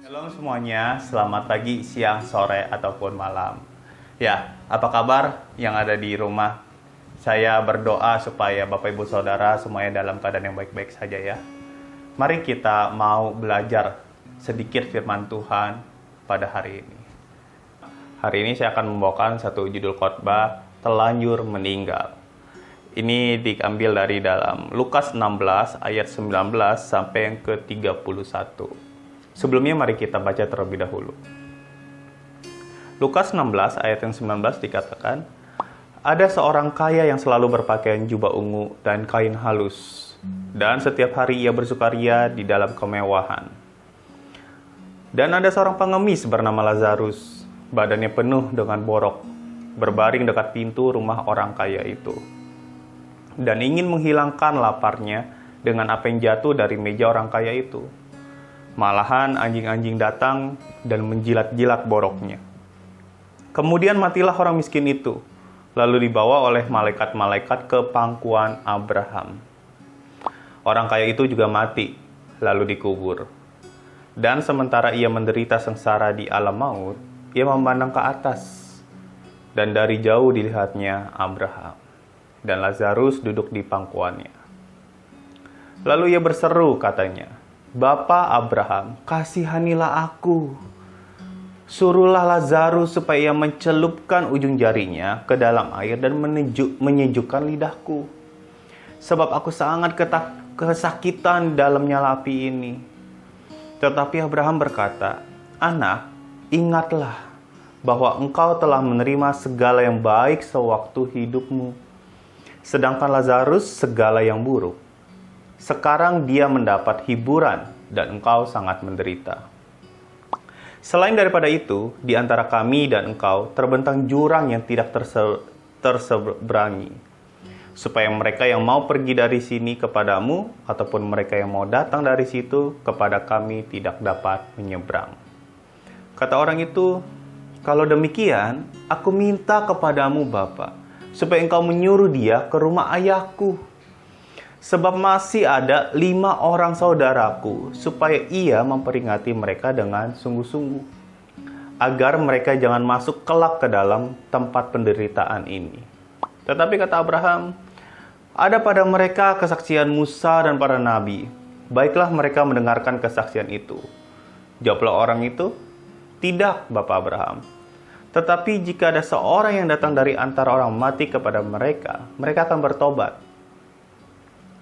Shalom semuanya, selamat pagi, siang, sore, ataupun malam. Ya, apa kabar yang ada di rumah? Saya berdoa supaya Bapak Ibu Saudara semuanya dalam keadaan yang baik-baik saja ya. Mari kita mau belajar sedikit firman Tuhan pada hari ini. Hari ini saya akan membawakan satu judul khotbah, Telanjur Meninggal. Ini diambil dari dalam Lukas 16 ayat 19 sampai yang ke-31. Sebelumnya mari kita baca terlebih dahulu. Lukas 16 ayat yang 19 dikatakan, ada seorang kaya yang selalu berpakaian jubah ungu dan kain halus, dan setiap hari ia bersukaria di dalam kemewahan. Dan ada seorang pengemis bernama Lazarus, badannya penuh dengan borok, berbaring dekat pintu rumah orang kaya itu, dan ingin menghilangkan laparnya dengan apa yang jatuh dari meja orang kaya itu. Malahan anjing-anjing datang dan menjilat-jilat boroknya. Kemudian matilah orang miskin itu, lalu dibawa oleh malaikat-malaikat ke pangkuan Abraham. Orang kaya itu juga mati, lalu dikubur. Dan sementara ia menderita sengsara di alam maut, ia memandang ke atas, dan dari jauh dilihatnya Abraham, dan Lazarus duduk di pangkuannya. Lalu ia berseru, katanya, Bapa Abraham, kasihanilah aku. Suruhlah Lazarus supaya ia mencelupkan ujung jarinya ke dalam air dan menyejukkan lidahku. Sebab aku sangat kesakitan dalam nyala api ini. Tetapi Abraham berkata, Anak, ingatlah bahwa engkau telah menerima segala yang baik sewaktu hidupmu, sedangkan Lazarus segala yang buruk. Sekarang dia mendapat hiburan dan engkau sangat menderita. Selain daripada itu, di antara kami dan engkau terbentang jurang yang tidak terseberangi, supaya mereka yang mau pergi dari sini kepadamu, ataupun mereka yang mau datang dari situ kepada kami tidak dapat menyeberang. Kata orang itu, kalau demikian, aku minta kepadamu Bapa, supaya engkau menyuruh dia ke rumah ayahku. Sebab masih ada 5 orang saudaraku, supaya ia memperingati mereka dengan sungguh-sungguh, agar mereka jangan masuk kelak ke dalam tempat penderitaan ini. Tetapi kata Abraham, ada pada mereka kesaksian Musa dan para nabi. Baiklah mereka mendengarkan kesaksian itu. Jawablah orang itu, tidak Bapak Abraham. Tetapi jika ada seorang yang datang dari antara orang mati kepada mereka, mereka akan bertobat.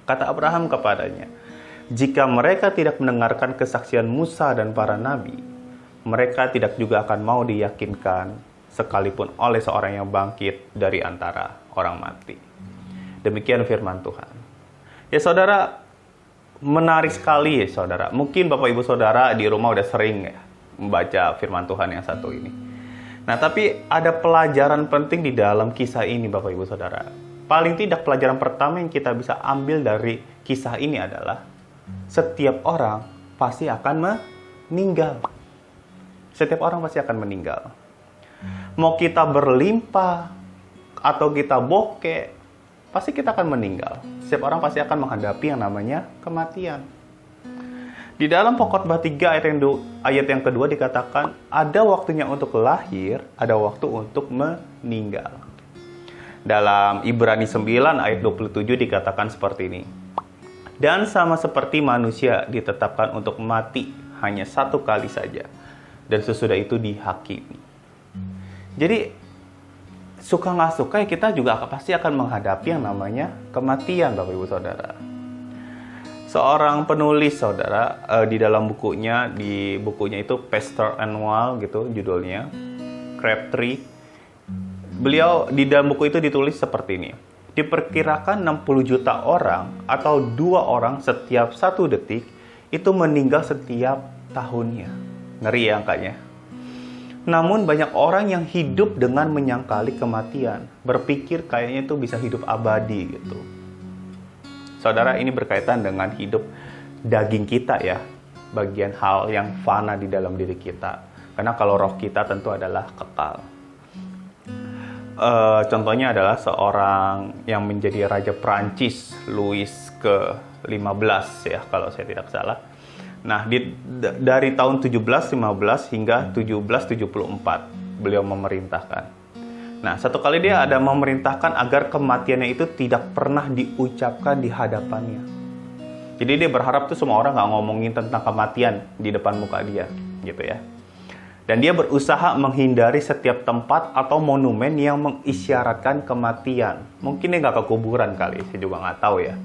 Kata Abraham kepadanya, jika mereka tidak mendengarkan kesaksian Musa dan para nabi, mereka tidak juga akan mau diyakinkan sekalipun oleh seorang yang bangkit dari antara orang mati. Demikian firman Tuhan. Ya saudara, menarik sekali ya saudara. Mungkin Bapak Ibu Saudara di rumah udah sering ya membaca firman Tuhan yang satu ini. Nah tapi ada pelajaran penting di dalam kisah ini Bapak Ibu Saudara. Paling tidak pelajaran pertama yang kita bisa ambil dari kisah ini adalah setiap orang pasti akan meninggal. Setiap orang pasti akan meninggal. Mau kita berlimpah atau kita bokeh, pasti kita akan meninggal. Setiap orang pasti akan menghadapi yang namanya kematian. Di dalam Khotbah 3 ayat yang kedua dikatakan, ada waktunya untuk lahir, ada waktu untuk meninggal. Dalam Ibrani 9 ayat 27 dikatakan seperti ini. Dan sama seperti manusia ditetapkan untuk mati hanya satu kali saja, dan sesudah itu dihakimi. Jadi suka nggak suka kita juga pasti akan menghadapi yang namanya kematian Bapak Ibu Saudara. Seorang penulis saudara di dalam bukunya, di bukunya itu Pastor Annual gitu judulnya, Crabtree. Beliau di dalam buku itu ditulis seperti ini. Diperkirakan 60 juta orang atau 2 orang setiap 1 detik itu meninggal setiap tahunnya. Ngeri ya angkanya. Namun banyak orang yang hidup dengan menyangkali kematian. Berpikir kayaknya itu bisa hidup abadi gitu. Saudara, ini berkaitan dengan hidup daging kita ya. Bagian hal yang fana di dalam diri kita. Karena kalau roh kita tentu adalah kekal. Contohnya adalah seorang yang menjadi Raja Prancis, Louis ke-15 ya kalau saya tidak salah. Nah, dari tahun 1715 hingga 1774 beliau memerintahkan. Nah, satu kali dia ada memerintahkan agar kematiannya itu tidak pernah diucapkan di hadapannya. Jadi dia berharap tuh semua orang nggak ngomongin tentang kematian di depan muka dia, gitu ya. Dan dia berusaha menghindari setiap tempat atau monumen yang mengisyaratkan kematian. Mungkin dia nggak ke kuburan kali, saya juga nggak tahu ya.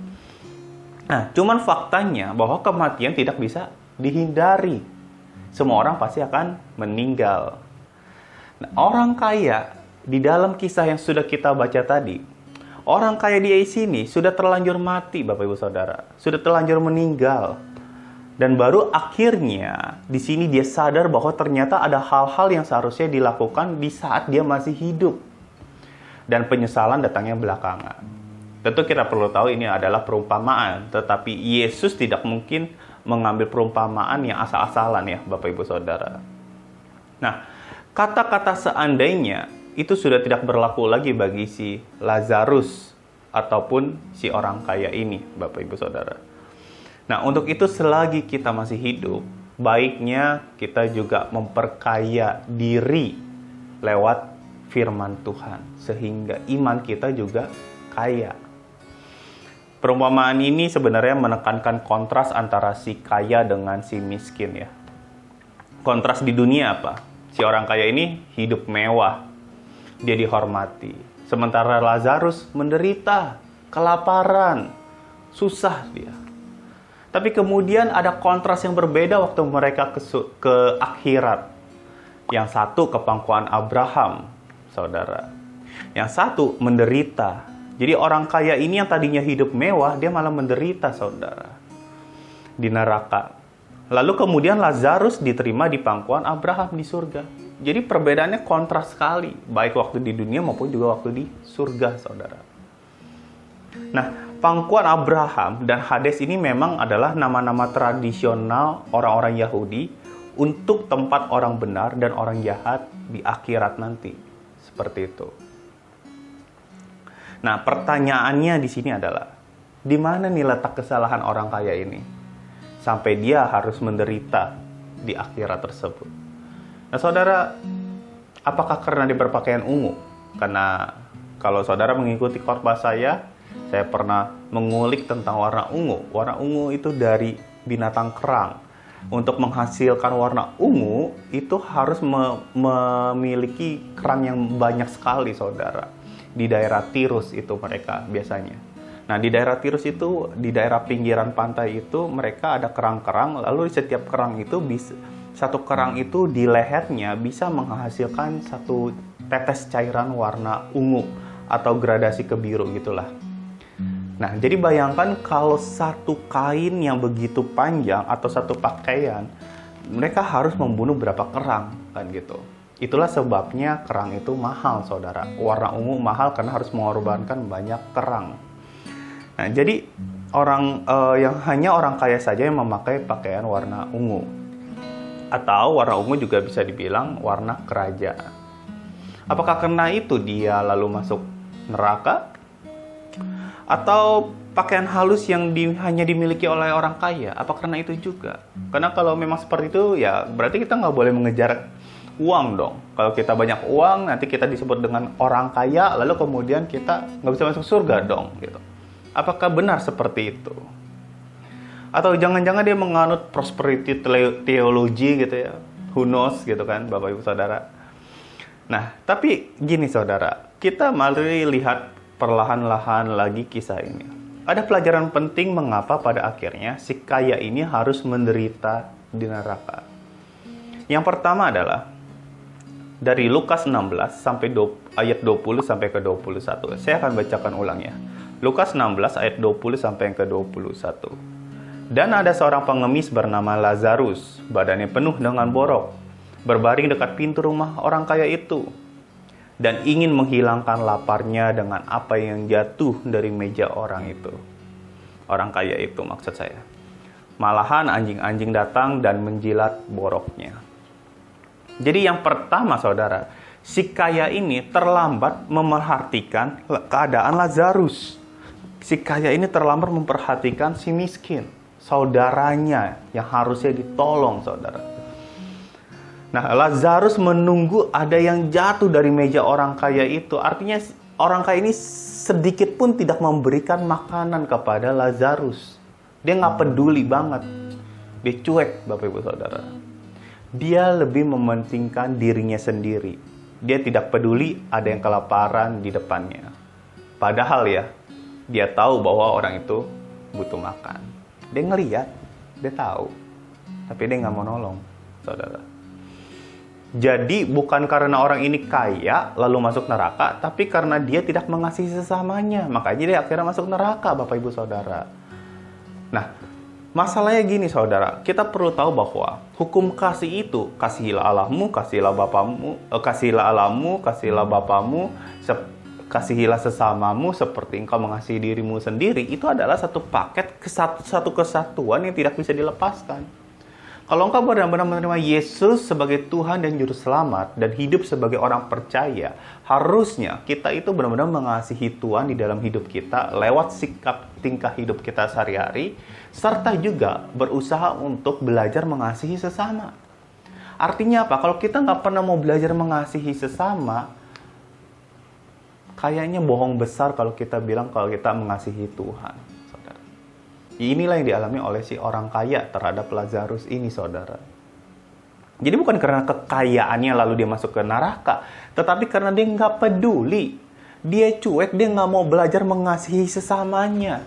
Nah, cuman faktanya bahwa kematian tidak bisa dihindari. Semua orang pasti akan meninggal. Nah, orang kaya di dalam kisah yang sudah kita baca tadi, orang kaya di sini sudah terlanjur mati, Bapak Ibu Saudara. Sudah terlanjur meninggal. Dan baru akhirnya di sini dia sadar bahwa ternyata ada hal-hal yang seharusnya dilakukan di saat dia masih hidup. Dan penyesalan datangnya belakangan. Tentu kita perlu tahu ini adalah perumpamaan, tetapi Yesus tidak mungkin mengambil perumpamaan yang asal-asalan ya, Bapak Ibu Saudara. Nah, kata-kata seandainya itu sudah tidak berlaku lagi bagi si Lazarus ataupun si orang kaya ini, Bapak Ibu Saudara. Nah, untuk itu selagi kita masih hidup, baiknya kita juga memperkaya diri lewat firman Tuhan, sehingga iman kita juga kaya. Perumpamaan ini sebenarnya menekankan kontras antara si kaya dengan si miskin ya. Kontras di dunia apa? Si orang kaya ini hidup mewah, dia dihormati. Sementara Lazarus menderita, kelaparan, susah dia. Tapi kemudian ada kontras yang berbeda waktu mereka ke akhirat. Yang satu ke pangkuan Abraham, saudara. Yang satu menderita. Jadi orang kaya ini yang tadinya hidup mewah, dia malah menderita, saudara. Di neraka. Lalu kemudian Lazarus diterima di pangkuan Abraham di surga. Jadi perbedaannya kontras sekali. Baik waktu di dunia maupun juga waktu di surga, saudara. Nah, pangkuan Abraham dan Hades ini memang adalah nama-nama tradisional orang-orang Yahudi untuk tempat orang benar dan orang jahat di akhirat nanti. Seperti itu. Nah, pertanyaannya di sini adalah, di mana nih letak kesalahan orang kaya ini? Sampai dia harus menderita di akhirat tersebut. Nah, saudara, apakah karena dia berpakaian ungu? Karena kalau saudara mengikuti khotbah saya pernah mengulik tentang warna ungu. Warna ungu itu dari binatang kerang. Untuk menghasilkan warna ungu, itu harus memiliki kerang yang banyak sekali, saudara. Di daerah Tirus itu mereka biasanya. Nah, di daerah Tirus itu, di daerah pinggiran pantai itu, mereka ada kerang-kerang, lalu di setiap kerang itu satu kerang itu di lehernya bisa menghasilkan satu tetes cairan warna ungu atau gradasi ke biru gitulah. Nah, jadi bayangkan kalau satu kain yang begitu panjang atau satu pakaian, mereka harus membunuh berapa kerang, kan gitu. Itulah sebabnya kerang itu mahal, saudara. Warna ungu mahal karena harus mengorbankan banyak kerang. Nah, jadi yang hanya orang kaya saja yang memakai pakaian warna ungu. Atau warna ungu juga bisa dibilang warna kerajaan. Apakah karena itu dia lalu masuk neraka? Atau pakaian halus yang hanya dimiliki oleh orang kaya? Apa karena itu juga? Karena kalau memang seperti itu, ya berarti kita nggak boleh mengejar uang dong. Kalau kita banyak uang, nanti kita disebut dengan orang kaya, lalu kemudian kita nggak bisa masuk surga dong, gitu. Apakah benar seperti itu? Atau jangan-jangan dia menganut prosperity theology gitu ya? Who knows gitu kan, Bapak Ibu Saudara? Nah, tapi gini saudara, kita mari lihat perlahan-lahan lagi kisah ini. Ada pelajaran penting mengapa pada akhirnya si kaya ini harus menderita di neraka. Yang pertama adalah dari Lukas 16 sampai ayat 20 sampai ke 21. Saya akan bacakan ulang ya. Lukas 16 ayat 20 sampai ke 21. Dan ada seorang pengemis bernama Lazarus, badannya penuh dengan borok, berbaring dekat pintu rumah orang kaya itu, dan ingin menghilangkan laparnya dengan apa yang jatuh dari meja orang itu. Orang kaya itu maksud saya. Malahan anjing-anjing datang dan menjilat boroknya. Jadi yang pertama saudara, si kaya ini terlambat memperhatikan keadaan Lazarus. Si kaya ini terlambat memperhatikan si miskin. saudaranya yang harusnya ditolong, saudara. Nah, Lazarus menunggu ada yang jatuh dari meja orang kaya itu. Artinya orang kaya ini sedikit pun tidak memberikan makanan kepada Lazarus. Dia nggak peduli banget. Dia cuek, Bapak Ibu Saudara. Dia lebih mementingkan dirinya sendiri. Dia tidak peduli ada yang kelaparan di depannya. Padahal ya, dia tahu bahwa orang itu butuh makan. Dia ngeliat, dia tahu. Tapi dia nggak mau nolong, saudara. Jadi bukan karena orang ini kaya lalu masuk neraka, tapi karena dia tidak mengasihi sesamanya. Makanya dia akhirnya masuk neraka, Bapak Ibu Saudara. Nah, masalahnya gini saudara, kita perlu tahu bahwa hukum kasih itu, kasihilah Allahmu, kasihilah Bapamu, kasihilah Allahmu, kasihilah Bapamu, kasihilah sesamamu seperti engkau mengasihi dirimu sendiri, itu adalah satu paket, satu kesatuan yang tidak bisa dilepaskan. Kalau engkau benar-benar menerima Yesus sebagai Tuhan dan Juru Selamat dan hidup sebagai orang percaya, harusnya kita itu benar-benar mengasihi Tuhan di dalam hidup kita lewat sikap tingkah hidup kita sehari-hari, serta juga berusaha untuk belajar mengasihi sesama. Artinya apa? Kalau kita nggak pernah mau belajar mengasihi sesama, kayaknya bohong besar kalau kita bilang kalau kita mengasihi Tuhan. Inilah yang dialami oleh si orang kaya terhadap Lazarus ini, saudara. Jadi bukan karena kekayaannya lalu dia masuk ke neraka, tetapi karena dia nggak peduli. Dia cuek, dia nggak mau belajar mengasihi sesamanya.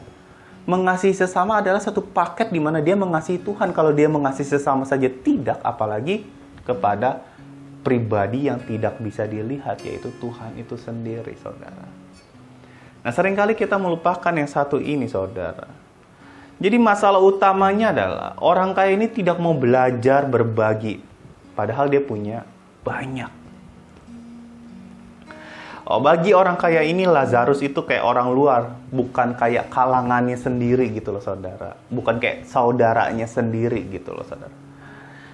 Mengasihi sesama adalah satu paket di mana dia mengasihi Tuhan. Kalau dia mengasihi sesama saja tidak, apalagi kepada pribadi yang tidak bisa dilihat, yaitu Tuhan itu sendiri, saudara. Nah, seringkali kita melupakan yang satu ini, saudara. Jadi masalah utamanya adalah orang kaya ini tidak mau belajar berbagi. Padahal dia punya banyak. Oh, bagi orang kaya ini Lazarus itu kayak orang luar. Bukan kayak kalangannya sendiri gitu loh saudara. Bukan kayak saudaranya sendiri gitu loh saudara.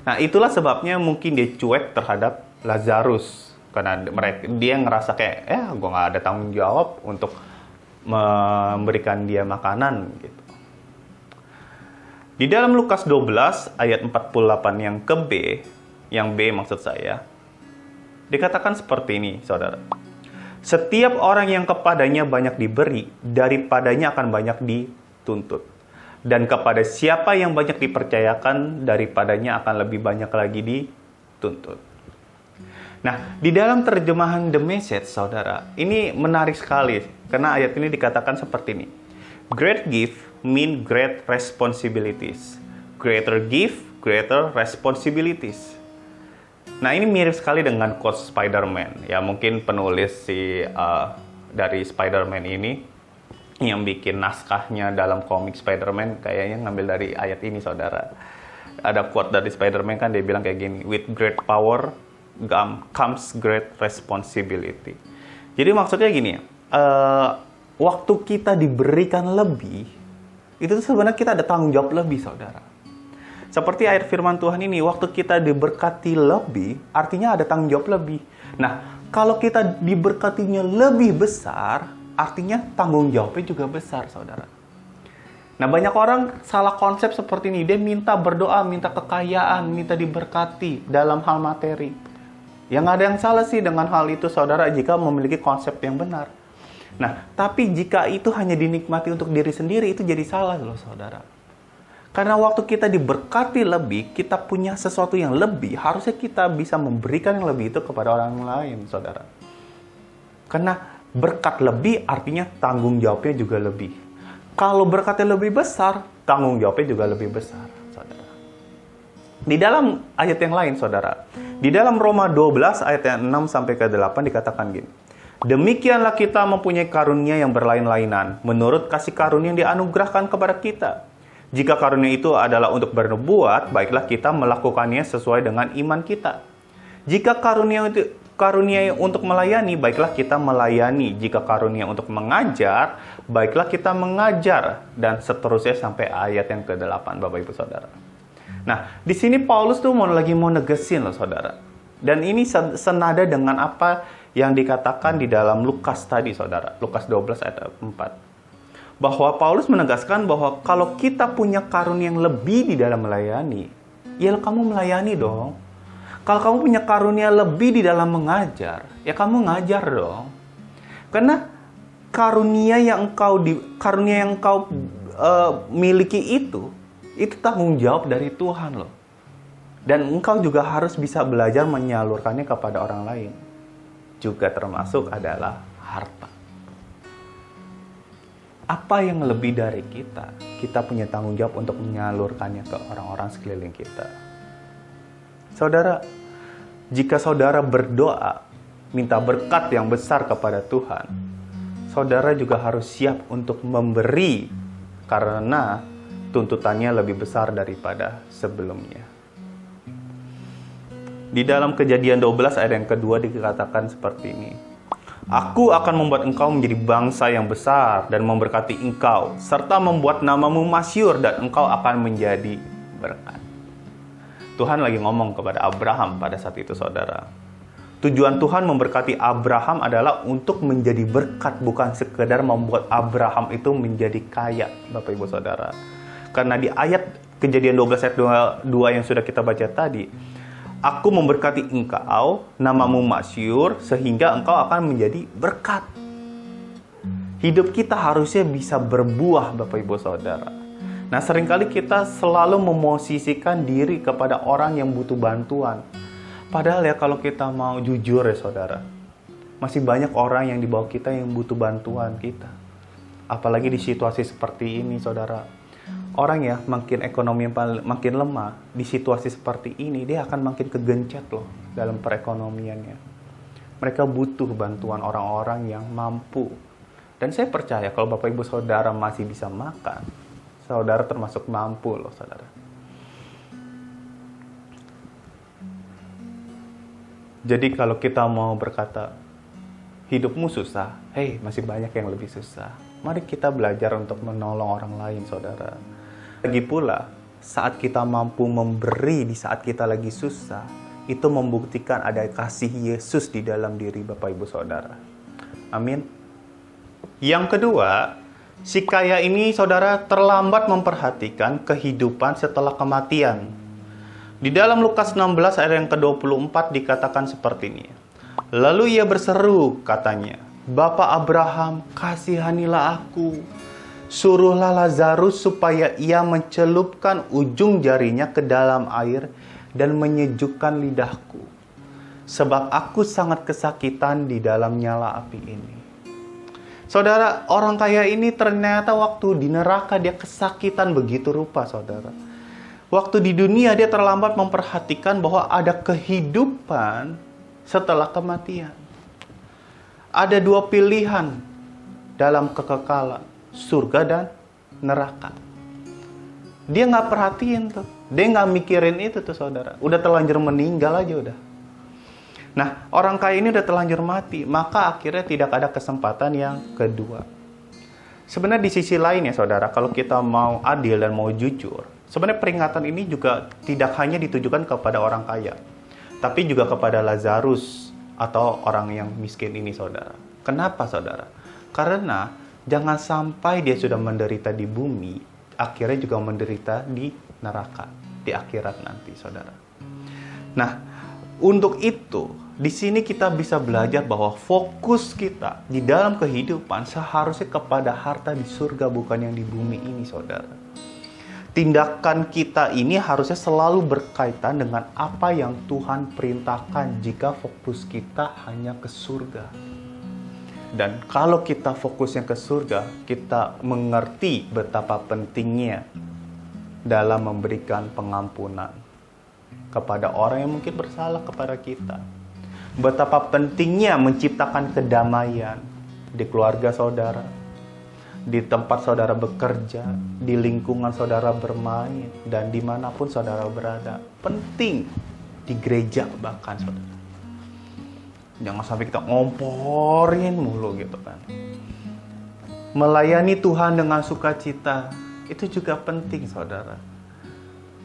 Nah itulah sebabnya mungkin dia cuek terhadap Lazarus. Karena dia ngerasa kayak, gue gak ada tanggung jawab untuk memberikan dia makanan gitu. Di dalam Lukas 12 ayat 48 yang ke B, yang B maksud saya, dikatakan seperti ini, saudara. Setiap orang yang kepadanya banyak diberi, daripadanya akan banyak dituntut. Dan kepada siapa yang banyak dipercayakan, daripadanya akan lebih banyak lagi dituntut. Nah, di dalam terjemahan The Message, saudara, ini menarik sekali. Karena ayat ini dikatakan seperti ini. Great gift mean great responsibilities. Greater gift, greater responsibilities. Nah, ini mirip sekali dengan quote Spider-Man. Ya, mungkin penulis dari Spider-Man ini yang bikin naskahnya dalam komik Spider-Man kayaknya ngambil dari ayat ini, saudara. Ada quote dari Spider-Man kan dia bilang kayak gini, with great power comes great responsibility. Jadi maksudnya gini, waktu kita diberikan lebih, itu sebenarnya kita ada tanggung jawab lebih, saudara. Seperti ayat firman Tuhan ini, waktu kita diberkati lebih, artinya ada tanggung jawab lebih. Nah, kalau kita diberkatinya lebih besar, artinya tanggung jawabnya juga besar, saudara. Nah, banyak orang salah konsep seperti ini. Dia minta berdoa, minta kekayaan, minta diberkati dalam hal materi. Yang ada yang salah sih dengan hal itu, saudara, jika memiliki konsep yang benar. Nah, tapi jika itu hanya dinikmati untuk diri sendiri, itu jadi salah loh, saudara. Karena waktu kita diberkati lebih, kita punya sesuatu yang lebih, harusnya kita bisa memberikan yang lebih itu kepada orang lain, saudara. Karena berkat lebih artinya tanggung jawabnya juga lebih. Kalau berkatnya lebih besar, tanggung jawabnya juga lebih besar, saudara. Di dalam ayat yang lain, saudara, di dalam Roma 12 ayat 6 sampai ke 8 dikatakan gini. Demikianlah kita mempunyai karunia yang berlain-lainan, menurut kasih karunia yang dianugerahkan kepada kita. Jika karunia itu adalah untuk bernubuat, baiklah kita melakukannya sesuai dengan iman kita. Jika karunia untuk melayani, baiklah kita melayani. Jika karunia untuk mengajar, baiklah kita mengajar. Dan seterusnya sampai ayat yang ke-8, Bapak Ibu Saudara. Nah, di sini Paulus tuh lagi mau negesin loh, saudara. Dan ini senada dengan apa yang dikatakan di dalam Lukas tadi, saudara. Lukas 12 ayat 4. Bahwa Paulus menegaskan bahwa kalau kita punya karunia yang lebih di dalam melayani, ya kamu melayani dong. Kalau kamu punya karunia lebih di dalam mengajar, ya kamu ngajar dong. Karena karunia yang engkau miliki itu tanggung jawab dari Tuhan loh. Dan engkau juga harus bisa belajar menyalurkannya kepada orang lain. Juga termasuk adalah harta. Apa yang lebih dari kita? Kita punya tanggung jawab untuk menyalurkannya ke orang-orang sekeliling kita. Saudara, jika saudara berdoa, minta berkat yang besar kepada Tuhan, saudara juga harus siap untuk memberi karena tuntutannya lebih besar daripada sebelumnya. Di dalam Kejadian 12 ayat yang kedua dikatakan seperti ini. Aku akan membuat engkau menjadi bangsa yang besar dan memberkati engkau, serta membuat namamu masyhur dan engkau akan menjadi berkat. Tuhan lagi ngomong kepada Abraham pada saat itu, saudara. Tujuan Tuhan memberkati Abraham adalah untuk menjadi berkat, bukan sekedar membuat Abraham itu menjadi kaya, Bapak Ibu Saudara. Karena di ayat Kejadian 12 ayat 2 yang sudah kita baca tadi, aku memberkati engkau, namamu masyhur, sehingga engkau akan menjadi berkat. Hidup kita harusnya bisa berbuah, Bapak Ibu Saudara. Nah, seringkali kita selalu memosisikan diri kepada orang yang butuh bantuan. Padahal ya kalau kita mau jujur ya saudara, masih banyak orang yang di bawah kita yang butuh bantuan kita. Apalagi di situasi seperti ini saudara. Orang ya makin ekonomi makin lemah, di situasi seperti ini dia akan makin kegencet loh dalam perekonomiannya. Mereka butuh bantuan orang-orang yang mampu. Dan saya percaya kalau Bapak Ibu Saudara masih bisa makan, saudara termasuk mampu loh saudara. Jadi kalau kita mau berkata, hidupmu susah, masih banyak yang lebih susah. Mari kita belajar untuk menolong orang lain, saudara. Lagi pula, saat kita mampu memberi di saat kita lagi susah, itu membuktikan ada kasih Yesus di dalam diri Bapak Ibu Saudara. Amin. Yang kedua, si kaya ini, saudara, terlambat memperhatikan kehidupan setelah kematian. Di dalam Lukas 16 ayat yang ke-24 dikatakan seperti ini. Lalu ia berseru, katanya, Bapa Abraham, kasihanilah aku. Suruhlah Lazarus supaya ia mencelupkan ujung jarinya ke dalam air dan menyejukkan lidahku. Sebab aku sangat kesakitan di dalam nyala api ini. Saudara, orang kaya ini ternyata waktu di neraka dia kesakitan begitu rupa, saudara. Waktu di dunia dia terlambat memperhatikan bahwa ada kehidupan setelah kematian. Ada dua pilihan dalam kekekalan, surga dan neraka. Dia nggak perhatiin tuh, dia nggak mikirin itu tuh saudara. Udah terlanjur meninggal aja udah. Nah, orang kaya ini udah terlanjur mati, maka akhirnya tidak ada kesempatan yang kedua. Sebenarnya di sisi lain ya saudara, kalau kita mau adil dan mau jujur, sebenarnya peringatan ini juga tidak hanya ditujukan kepada orang kaya, tapi juga kepada Lazarus atau orang yang miskin ini saudara. Kenapa saudara? Karena jangan sampai dia sudah menderita di bumi, akhirnya juga menderita di neraka, di akhirat nanti saudara. Nah, untuk itu, di sini kita bisa belajar bahwa fokus kita di dalam kehidupan seharusnya kepada harta di surga, bukan yang di bumi ini saudara. Tindakan kita ini harusnya selalu berkaitan dengan apa yang Tuhan perintahkan jika fokus kita hanya ke surga. Dan kalau kita fokusnya ke surga, kita mengerti betapa pentingnya dalam memberikan pengampunan kepada orang yang mungkin bersalah kepada kita. Betapa pentingnya menciptakan kedamaian di keluarga saudara, di tempat saudara bekerja, di lingkungan saudara bermain, dan dimanapun saudara berada. Penting di gereja bahkan saudara. Jangan sampai kita ngomporin mulu gitu kan. Melayani Tuhan dengan sukacita, itu juga penting saudara.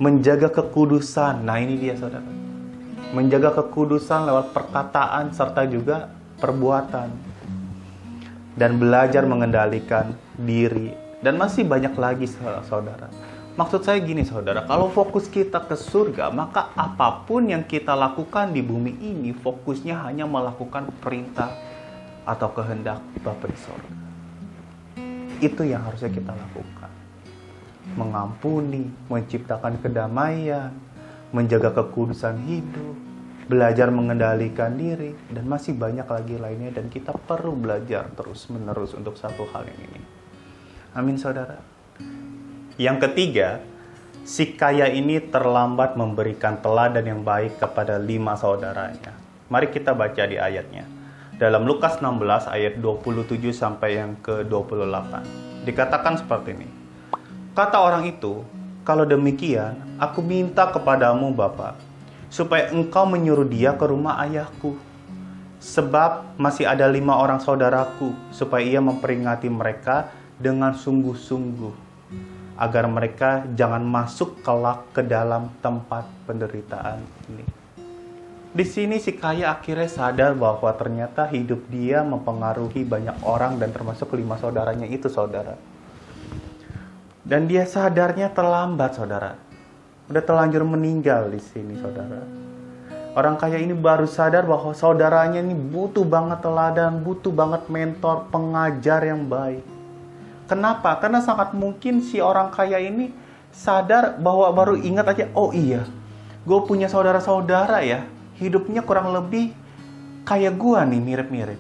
Menjaga kekudusan, nah ini dia saudara. Menjaga kekudusan lewat perkataan serta juga perbuatan. Dan belajar mengendalikan diri Dan masih banyak lagi saudara. Maksud saya gini saudara, kalau fokus kita ke surga, maka apapun yang kita lakukan di bumi ini, fokusnya hanya melakukan perintah atau kehendak Bapa di sorga. Itu yang harusnya kita lakukan. Mengampuni, menciptakan kedamaian, menjaga kekudusan hidup, belajar mengendalikan diri, dan masih banyak lagi lainnya. Dan kita perlu belajar terus-menerus untuk satu hal yang ini. Amin saudara. Yang ketiga, si kaya ini terlambat memberikan teladan yang baik kepada 5 saudaranya. Mari kita baca di ayatnya. Dalam Lukas 16 ayat 27 sampai yang ke-28. Dikatakan seperti ini. Kata orang itu, kalau demikian, aku minta kepadamu Bapa, supaya engkau menyuruh dia ke rumah ayahku. Sebab masih ada 5 orang saudaraku, supaya ia memperingati mereka dengan sungguh-sungguh, agar mereka jangan masuk kelak ke dalam tempat penderitaan ini. Di sini si kaya akhirnya sadar bahwa ternyata hidup dia mempengaruhi banyak orang dan termasuk 5 saudaranya itu saudara. Dan dia sadarnya terlambat saudara. Udah terlanjur meninggal di sini saudara. Orang kaya ini baru sadar bahwa saudaranya ini butuh banget teladan, butuh banget mentor, pengajar yang baik. Kenapa? Karena sangat mungkin si orang kaya ini sadar bahwa baru ingat aja, oh iya, gue punya saudara-saudara ya, hidupnya kurang lebih kayak gue nih, mirip-mirip.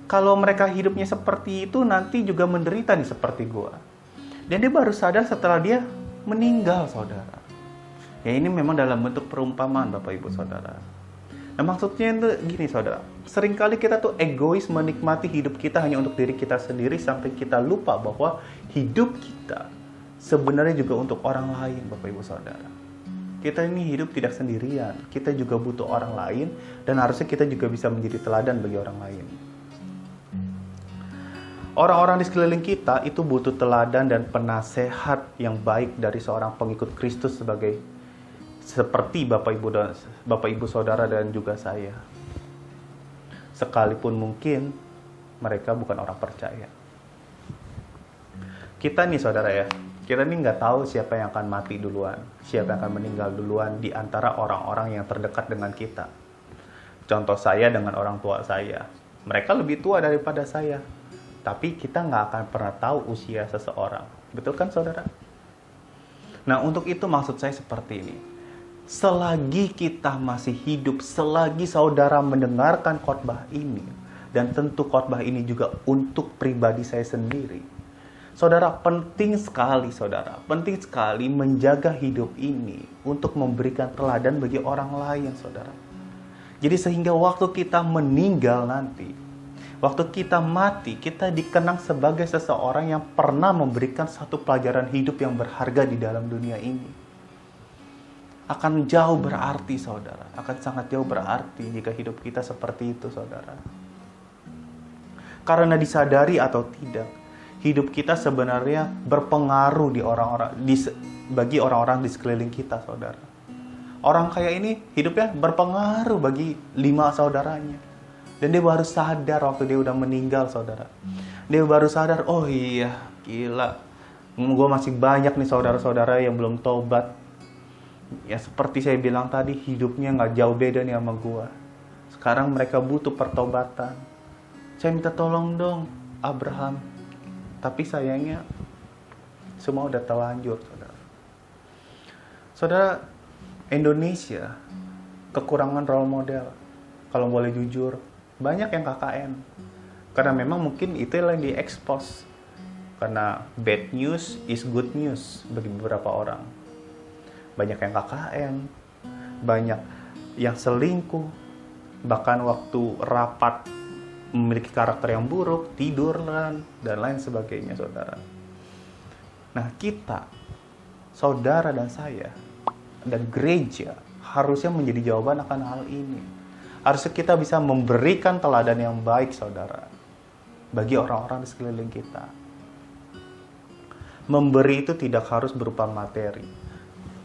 Kalau mereka hidupnya seperti itu, nanti juga menderita nih seperti gue. Dan dia baru sadar setelah dia meninggal, saudara. Ya ini memang dalam bentuk perumpamaan, Bapak Ibu Saudara. Nah maksudnya itu gini saudara, seringkali kita tuh egois menikmati hidup kita hanya untuk diri kita sendiri sampai kita lupa bahwa hidup kita sebenarnya juga untuk orang lain Bapak Ibu Saudara. Kita ini hidup tidak sendirian, kita juga butuh orang lain dan harusnya kita juga bisa menjadi teladan bagi orang lain. Orang-orang di sekeliling kita itu butuh teladan dan penasehat yang baik dari seorang pengikut Kristus seperti Bapak Ibu Saudara dan juga saya. Sekalipun mungkin mereka bukan orang percaya. Kita nih saudara ya, kita nih nggak tahu siapa yang akan mati duluan, siapa yang akan meninggal duluan di antara orang-orang yang terdekat dengan kita. Contoh saya dengan orang tua saya. Mereka lebih tua daripada saya. Tapi kita nggak akan pernah tahu usia seseorang. Betul kan saudara? Nah untuk itu maksud saya seperti ini. Selagi kita masih hidup, selagi saudara mendengarkan khotbah ini, dan tentu khotbah ini juga untuk pribadi saya sendiri. Saudara, penting sekali menjaga hidup ini untuk memberikan teladan bagi orang lain, saudara. Jadi sehingga waktu kita meninggal nanti, waktu kita mati, kita dikenang sebagai seseorang yang pernah memberikan satu pelajaran hidup yang berharga di dalam dunia ini. Akan jauh berarti saudara, akan sangat jauh berarti jika hidup kita seperti itu saudara. Karena disadari atau tidak, hidup kita sebenarnya berpengaruh bagi orang-orang di sekeliling kita saudara. Orang kaya ini hidupnya berpengaruh bagi 5 saudaranya. Dan dia baru sadar waktu dia udah meninggal saudara. Dia baru sadar, oh iya gila, gue masih banyak nih saudara-saudara yang belum tobat. Ya seperti saya bilang tadi, hidupnya gak jauh beda nih sama gue. Sekarang mereka butuh pertobatan. Saya minta tolong dong Abraham. Tapi sayangnya semua udah terlanjur saudara. Saudara, Indonesia kekurangan role model. Kalau boleh jujur, banyak yang KKN. Karena memang mungkin itu yang diekspos. Karena bad news is good news bagi beberapa orang. Banyak yang KKN, banyak yang selingkuh, bahkan waktu rapat memiliki karakter yang buruk, tiduran, dan lain sebagainya, saudara. Nah, kita, saudara dan saya, dan gereja, harusnya menjadi jawaban akan hal ini. Harusnya kita bisa memberikan teladan yang baik, saudara, bagi orang-orang di sekeliling kita. Memberi itu tidak harus berupa materi,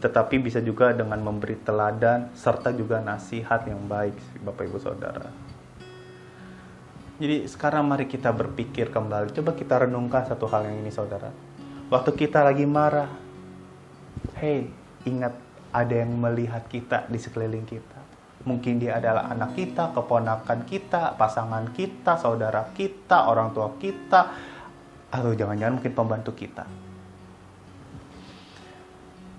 tetapi bisa juga dengan memberi teladan serta juga nasihat yang baik, Bapak Ibu Saudara. Jadi sekarang mari kita berpikir kembali, coba kita renungkan satu hal yang ini saudara. Waktu kita lagi marah, hey, ingat ada yang melihat kita di sekeliling kita. Mungkin dia adalah anak kita, keponakan kita, pasangan kita, saudara kita, orang tua kita, atau jangan-jangan mungkin pembantu kita.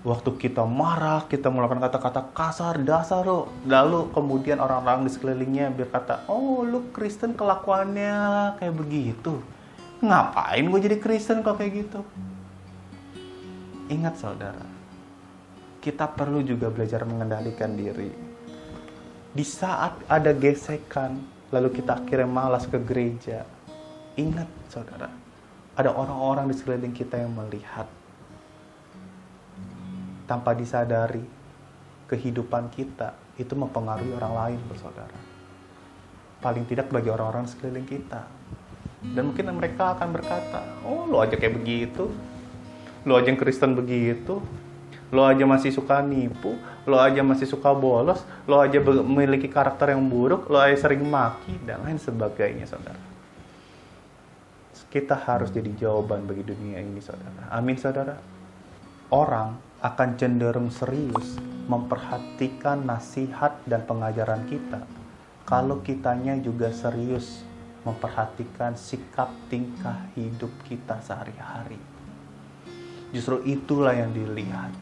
Waktu kita marah, kita melakukan kata-kata kasar, dasar lo. Lalu kemudian orang-orang di sekelilingnya berkata, oh lu Kristen kelakuannya kayak begitu. Ngapain gue jadi Kristen kalau kayak gitu? Ingat saudara, kita perlu juga belajar mengendalikan diri. Di saat ada gesekan, lalu kita akhirnya malas ke gereja. Ingat saudara, ada orang-orang di sekeliling kita yang melihat. Tanpa disadari, kehidupan kita itu mempengaruhi orang lain, saudara. Paling tidak bagi orang-orang di sekeliling kita. Dan mungkin mereka akan berkata, oh lo aja kayak begitu, lo aja yang Kristen begitu, lo aja masih suka nipu, lo aja masih suka bolos, lo aja memiliki karakter yang buruk, lo aja sering maki, dan lain sebagainya, saudara. Kita harus jadi jawaban bagi dunia ini, saudara. Amin, saudara. Orang akan cenderung serius memperhatikan nasihat dan pengajaran kita kalau kitanya juga serius memperhatikan sikap tingkah hidup kita sehari-hari. Justru itulah yang dilihat.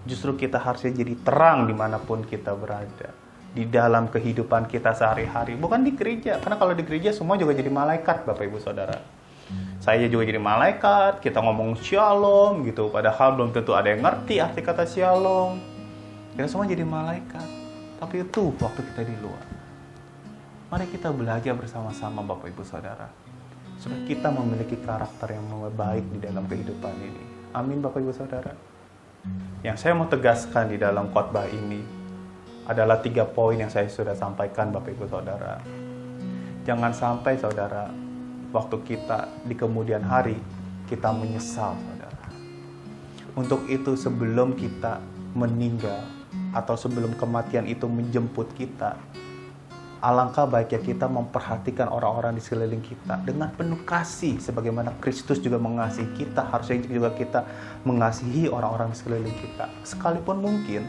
Justru kita harusnya jadi terang dimanapun kita berada. Di dalam kehidupan kita sehari-hari. Bukan di gereja. Karena kalau di gereja semua juga jadi malaikat, Bapak Ibu Saudara. Saya juga jadi malaikat. Kita ngomong shalom gitu. Padahal belum tentu ada yang ngerti arti kata shalom. Kita semua jadi malaikat. Tapi itu waktu kita di luar. Mari kita belajar bersama-sama Bapak Ibu Saudara. Supaya kita memiliki karakter yang baik di dalam kehidupan ini. Amin Bapak Ibu Saudara. Yang saya mau tegaskan di dalam khotbah ini adalah 3 poin yang saya sudah sampaikan Bapak Ibu Saudara. Jangan sampai saudara, waktu kita di kemudian hari, kita menyesal saudara. Untuk itu sebelum kita meninggal, atau sebelum kematian itu menjemput kita, alangkah baiknya kita memperhatikan orang-orang di sekeliling kita dengan penuh kasih. Sebagaimana Kristus juga mengasihi kita, harusnya juga kita mengasihi orang-orang di sekeliling kita. Sekalipun mungkin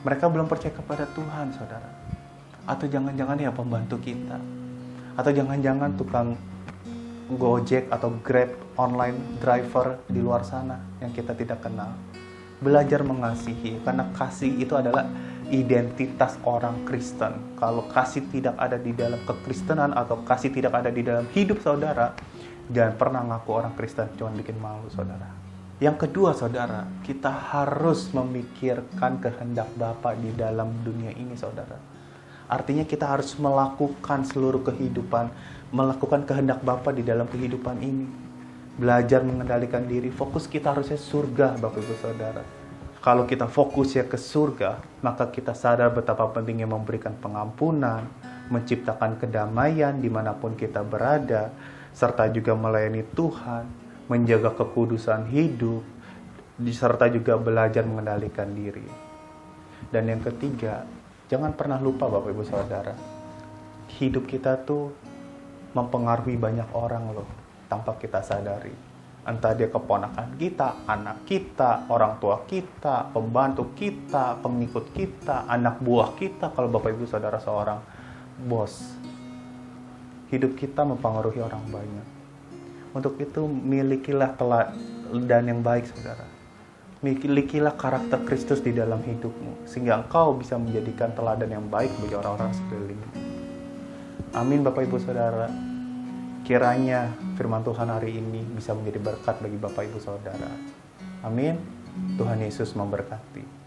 mereka belum percaya kepada Tuhan, saudara. Atau jangan-jangan ya pembantu kita. Atau jangan-jangan tukang Gojek atau Grab online driver di luar sana yang kita tidak kenal. Belajar mengasihi, karena kasih itu adalah identitas orang Kristen. Kalau kasih tidak ada di dalam kekristenan atau kasih tidak ada di dalam hidup saudara, jangan pernah ngaku orang Kristen, cuma bikin malu saudara. Yang kedua saudara, kita harus memikirkan kehendak Bapa di dalam dunia ini saudara. Artinya kita harus melakukan seluruh kehidupan, melakukan kehendak Bapa di dalam kehidupan ini. Belajar mengendalikan diri, fokus kita harusnya surga Bapak Ibu Saudara. Kalau kita fokus ya ke surga, maka kita sadar betapa pentingnya memberikan pengampunan, menciptakan kedamaian dimanapun kita berada, serta juga melayani Tuhan, menjaga kekudusan hidup, serta juga belajar mengendalikan diri. Dan yang ketiga, jangan pernah lupa Bapak Ibu Saudara, hidup kita tuh mempengaruhi banyak orang loh, tanpa kita sadari. Entah dia keponakan kita, anak kita, orang tua kita, pembantu kita, pengikut kita, anak buah kita, kalau Bapak Ibu Saudara seorang bos. Hidup kita mempengaruhi orang banyak. Untuk itu milikilah teladan yang baik saudara. Milikilah karakter Kristus di dalam hidupmu, sehingga engkau bisa menjadikan teladan yang baik bagi orang-orang sekelilingmu. Amin Bapak Ibu Saudara. Kiranya firman Tuhan hari ini bisa menjadi berkat bagi Bapak Ibu Saudara. Amin. Tuhan Yesus memberkati.